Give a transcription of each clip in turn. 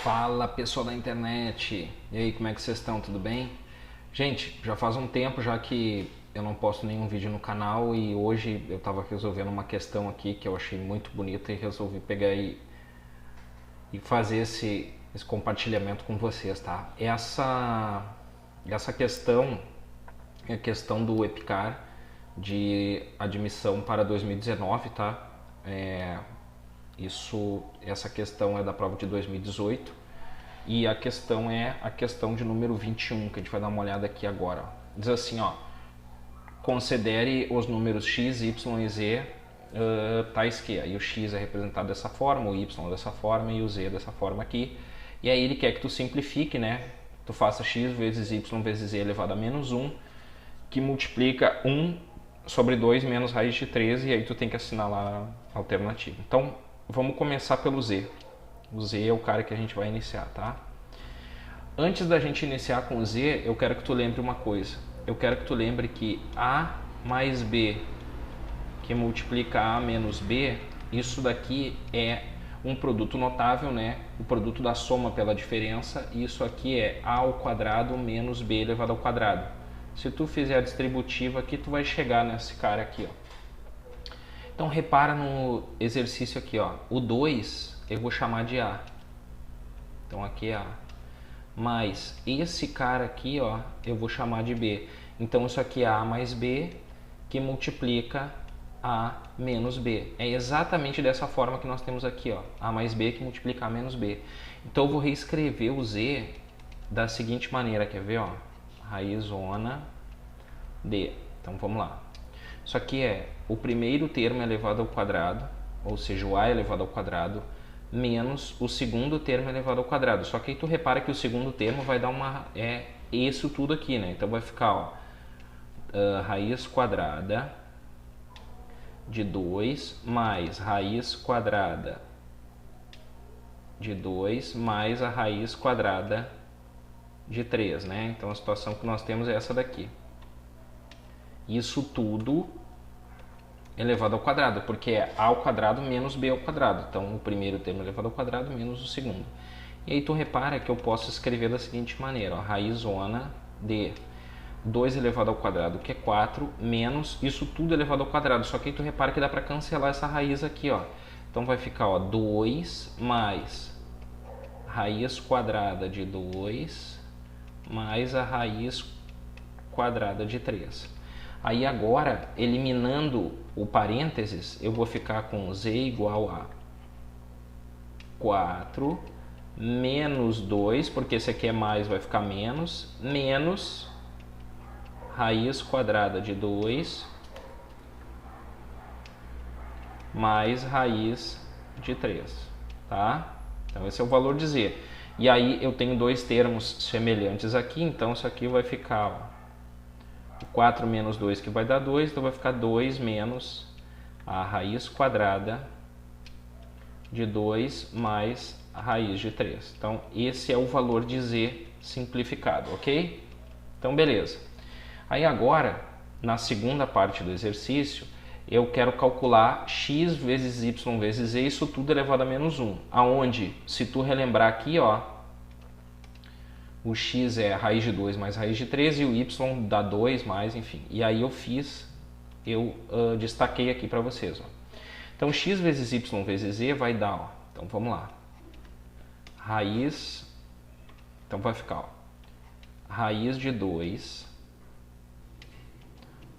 Fala pessoal da internet, e aí como é que vocês estão, tudo bem? Gente, já faz um tempo já que eu não posto nenhum vídeo no canal e hoje eu estava resolvendo uma questão aqui que eu achei muito bonita e resolvi pegar e fazer esse compartilhamento com vocês, tá? Essa questão é a questão do EPICAR de admissão para 2019, tá? Essa questão é da prova de 2018 e a questão é a questão de número 21, que a gente vai dar uma olhada aqui agora. Diz assim, ó, considere os números x, y e z tais que, aí o x é representado dessa forma, o y dessa forma e o z dessa forma aqui. E aí ele quer que tu simplifique, né? Tu faça x vezes y vezes z elevado a menos 1, que multiplica 1 sobre 2 menos raiz de 13, e aí tu tem que assinalar a alternativa. Então, vamos começar pelo z. O z é o cara que a gente vai iniciar, tá? Antes da gente iniciar com o z, eu quero que tu lembre uma coisa. Eu quero que tu lembre que a mais b que multiplica a menos b, isso daqui é um produto notável, né? O produto da soma pela diferença. Isso aqui é a ao quadrado menos b elevado ao quadrado. Se tu fizer a distributiva aqui, tu vai chegar nesse cara aqui, ó. Então repara no exercício aqui, ó. O 2 eu vou chamar de a. Então aqui é a. Mas esse cara aqui, ó, eu vou chamar de b. Então isso aqui é a mais b que multiplica a menos b. É exatamente dessa forma que nós temos aqui, ó. A mais b que multiplica a menos b. Então eu vou reescrever o z da seguinte maneira, quer ver, ó? Raizona d. Então vamos lá. Isso aqui é o primeiro termo elevado ao quadrado, ou seja, o a elevado ao quadrado, menos o segundo termo elevado ao quadrado. Só que aí tu repara que o segundo termo vai dar isso tudo aqui, né? Então vai ficar, ó, raiz quadrada de 2 mais raiz quadrada de 2 mais a raiz quadrada de 3, né? Então a situação que nós temos é essa daqui. Isso tudo elevado ao quadrado, porque é a ao quadrado menos b ao quadrado. Então, o primeiro termo elevado ao quadrado menos o segundo. E aí tu repara que eu posso escrever da seguinte maneira, ó, raizona de 2 elevado ao quadrado, que é 4, menos isso tudo elevado ao quadrado. Só que aí tu repara que dá para cancelar essa raiz aqui, ó. Então vai ficar, ó, 2 mais raiz quadrada de 2 mais a raiz quadrada de 3. Aí agora, eliminando o parênteses, eu vou ficar com z igual a 4 menos 2, porque esse aqui é mais, vai ficar menos raiz quadrada de 2 mais raiz de 3, tá? Então esse é o valor de z. E aí eu tenho dois termos semelhantes aqui, então isso aqui vai ficar, ó, 4 menos 2 que vai dar 2, então vai ficar 2 menos a raiz quadrada de 2 mais a raiz de 3. Então esse é o valor de z simplificado, ok? Então beleza. Aí agora, na segunda parte do exercício, eu quero calcular x vezes y vezes z, isso tudo elevado a menos 1. Aonde, se tu relembrar aqui, ó, o x é raiz de 2 mais raiz de 3 e o y dá 2 mais, enfim. E aí eu destaquei aqui para vocês, ó. Então x vezes y vezes z vai dar, ó, então vamos lá, raiz, então vai ficar, ó, raiz de 2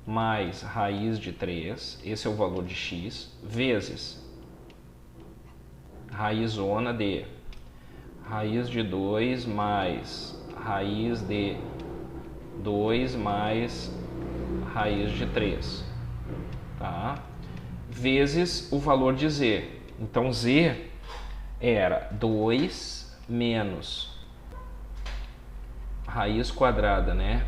mais raiz de 3, esse é o valor de x, vezes raizona de raiz de 2 mais raiz de 2 mais raiz de 3, tá? Vezes o valor de z. Então z era 2 menos raiz quadrada, né,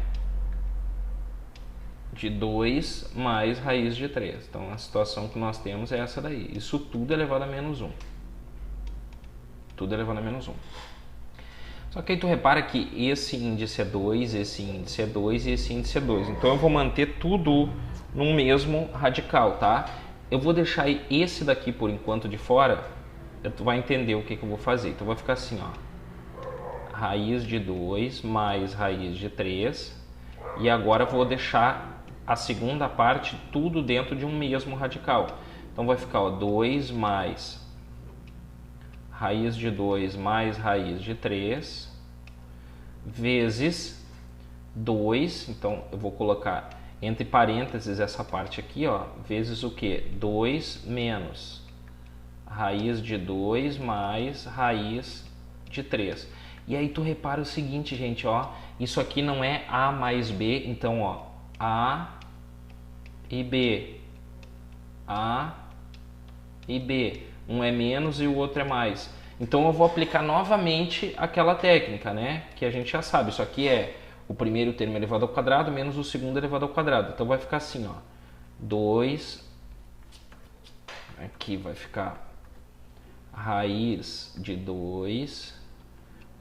de 2 mais raiz de 3. Então a situação que nós temos é essa daí. Isso tudo elevado a menos 1. Tudo elevado a menos 1. Só que aí tu repara que esse índice é 2, esse índice é 2 e esse índice é 2. Então eu vou manter tudo no mesmo radical, tá? Eu vou deixar esse daqui por enquanto de fora, tu vai entender o que eu vou fazer. Então vai ficar assim, ó. raiz de 2 mais raiz de 3. E agora vou deixar a segunda parte tudo dentro de um mesmo radical. Então vai ficar, ó, 2 mais raiz de 2 mais raiz de 3 vezes 2. Então eu vou colocar entre parênteses essa parte aqui, ó, vezes o que? 2 menos raiz de 2 mais raiz de 3. E aí tu repara o seguinte, gente, ó, isso aqui não é A mais B, então, ó, A e B, A e B, um é menos e o outro é mais. Então eu vou aplicar novamente aquela técnica, né, que a gente já sabe, isso aqui é o primeiro termo elevado ao quadrado menos o segundo elevado ao quadrado. Então vai ficar assim, ó, 2, aqui vai ficar raiz de 2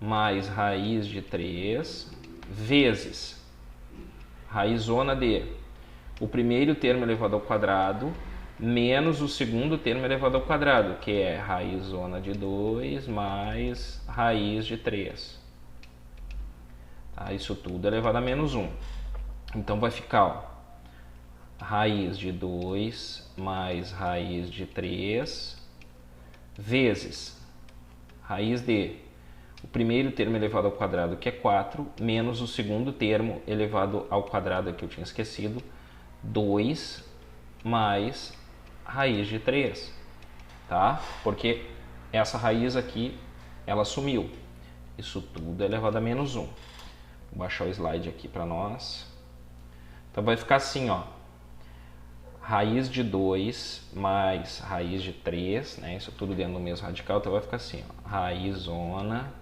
mais raiz de 3 vezes raizona de o primeiro termo elevado ao quadrado menos o segundo termo elevado ao quadrado, que é raizona de 2 mais raiz de 3. Tá? Isso tudo elevado a menos 1. Então vai ficar, ó, raiz de 2 mais raiz de 3 vezes raiz de o primeiro termo elevado ao quadrado, que é 4, menos o segundo termo elevado ao quadrado, que eu tinha esquecido, 2 mais raiz de 3, tá? Porque essa raiz aqui, ela sumiu. Isso tudo é elevado a menos 1. Vou baixar o slide aqui para nós. Então vai ficar assim, ó. Raiz de 2 mais raiz de 3, né? Isso tudo dentro do mesmo radical, então vai ficar assim, ó. Raizona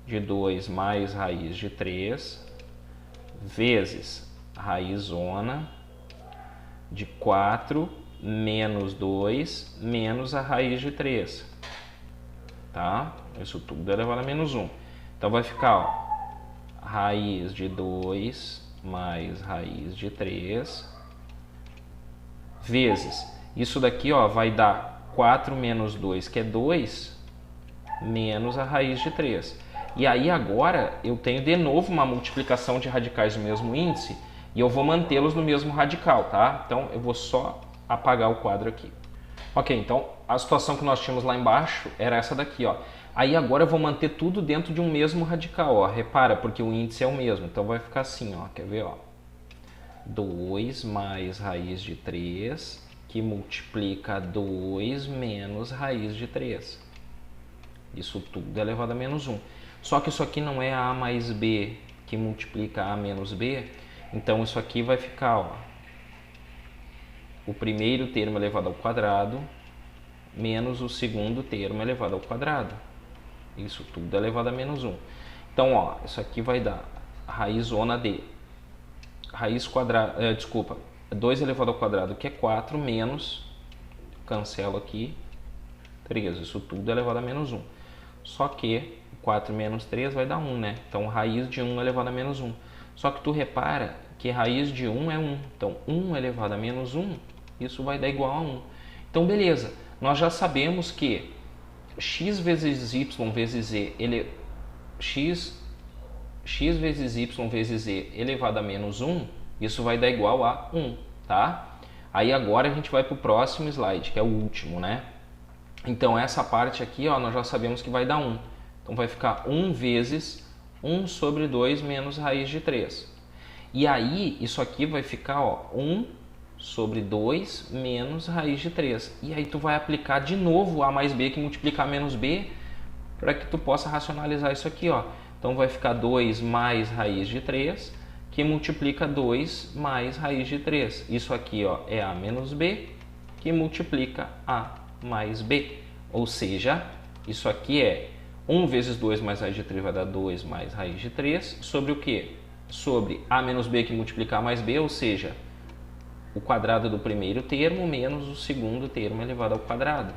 de 2 mais raiz de 3 vezes raizona de 4 menos 2 menos a raiz de 3, tá? Isso tudo é elevado a menos 1. Então vai ficar, ó, raiz de 2 mais raiz de 3 vezes, isso daqui, ó, vai dar 4 menos 2, que é 2, menos a raiz de 3. E aí agora eu tenho de novo uma multiplicação de radicais do mesmo índice e eu vou mantê-los no mesmo radical, tá? Então eu vou só apagar o quadro aqui. Ok, então a situação que nós tínhamos lá embaixo era essa daqui, ó. Aí agora eu vou manter tudo dentro de um mesmo radical, ó. Repara, porque o índice é o mesmo. Então vai ficar assim, ó. Quer ver, ó? 2 mais raiz de 3, que multiplica 2 menos raiz de 3. Isso tudo é elevado a menos 1. Só que isso aqui não é A mais B, que multiplica A menos B. Então isso aqui vai ficar, ó, o primeiro termo elevado ao quadrado menos o segundo termo elevado ao quadrado. Isso tudo é elevado a menos 1. Então, ó, isso aqui vai dar raizona de raiz quadrada, 2 elevado ao quadrado, que é 4, menos, cancelo aqui, 3. Isso tudo é elevado a menos 1. Só que 4 menos 3 vai dar 1, né? Então, raiz de 1 elevado a menos 1. Só que tu repara que raiz de 1 é 1. Então, 1 elevado a menos 1, isso vai dar igual a 1. Então, beleza. Nós já sabemos que x vezes y vezes z, x vezes y vezes z elevado a menos 1, isso vai dar igual a 1, tá? Aí agora a gente vai para o próximo slide, que é o último, né? Então, essa parte aqui, ó, nós já sabemos que vai dar 1. Então, vai ficar 1 vezes 1 sobre 2 menos raiz de 3. E aí, isso aqui vai ficar, ó, 1 sobre 2 menos raiz de 3. E aí, tu vai aplicar de novo A mais B, que multiplica A menos B, para que tu possa racionalizar isso aqui, ó. Então, vai ficar 2 mais raiz de 3, que multiplica 2 mais raiz de 3. Isso aqui, ó, é A menos B, que multiplica A mais B. Ou seja, isso aqui é 1 vezes 2 mais raiz de 3 vai dar 2 mais raiz de 3, sobre o quê? Sobre A menos B que multiplica A mais B, ou seja, o quadrado do primeiro termo menos o segundo termo elevado ao quadrado.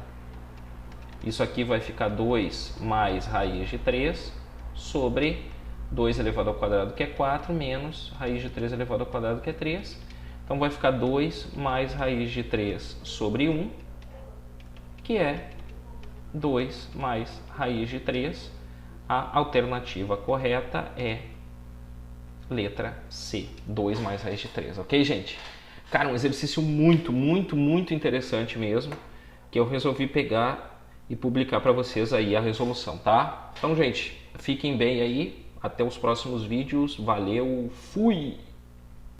Isso aqui vai ficar 2 mais raiz de 3 sobre 2 elevado ao quadrado, que é 4, menos raiz de 3 elevado ao quadrado, que é 3. Então vai ficar 2 mais raiz de 3 sobre 1, que é 2 mais raiz de 3 A alternativa correta é letra C, 2 mais raiz de 3, ok, gente? Cara, um exercício muito, muito, muito interessante mesmo, que eu resolvi pegar e publicar para vocês aí a resolução, tá? Então, gente, fiquem bem aí, até os próximos vídeos, valeu, fui!